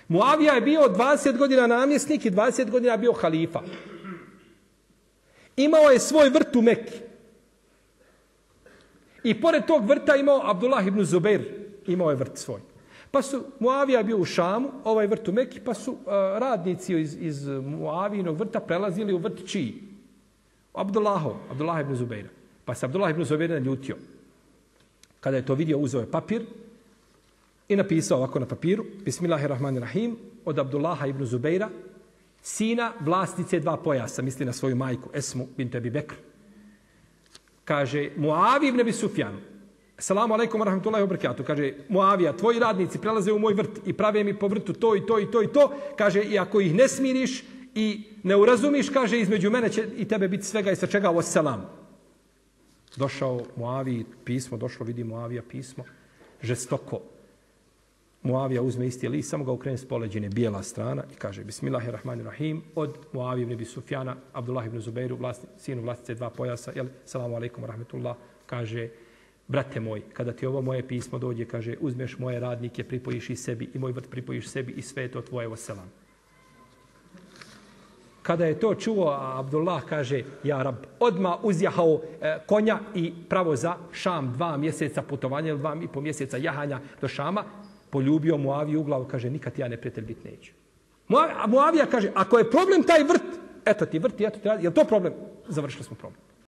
Muavija je bio 20 godina namjesnik i 20 godina bio halifa. Imao je svoj vrt u Mekki. I pored tog vrta imao Abdullah ibn Zubair, imao je vrt svoj. Pa su Muavija bio u Šamu, ovaj vrt u Mekki, pa su radnici iz Muavijinog vrta prelazili u vrt čiji? Abdullah ibn Zubaira. Pa se Abdullah ibn Zubair naljutio. Kada je to vidio, uzeo je papir i napisao ovako na papiru: Bismillahirrahmanirrahim, od Abdullaha ibn Zubaira, sina vlasnice 2 pojasa, misli na svoju majku Esmu bint Abi Bekr. Kaže Muavi ibn Abi Sufjan: Assalamu alaikum wa rahmatullahi wa barakatuh. Kaže Muavija, tvoji radnici prelaze u moj vrt i prave mi po vrtu to i to i to i to. Kaže, i ako ih ne smiriš i ne urazumiš, kaže, između mene će i tebe biti svega i sa čega wassalam. Došao Muaviji pismo, vidi Muavija pismo, žestoko. Muavija uzme isti list, samo ga okrene s poleđine, bijela strana, i kaže Bismillahirrahmanirrahim, od Muavije ibn Abi Sufjana, Abdullah ibn Zubeiru, sinu vlasnice 2 pojasa, Assalamu alaikum wa rahmatullah. Kaže, brate moj, kada ti ovo moje pismo dođe, kaže, uzmeš moje radnike, pripojiš i sebi, i moj vrt pripojiš sebi, i sve je to tvoje, wassalam. Kada je to čuo, Abdullah kaže, ja rab, odmah uzjahao konja i pravo za Šam, 2 mjeseca putovanja, 2,5 mjeseca jahanja do Šama, poljubio Muaviju u glavu, kaže, nikad ja neprijatelj biti neću. Muavija kaže, ako je problem taj vrt, eto ti vrt, eto ti radi, je li to problem? Završili smo problem.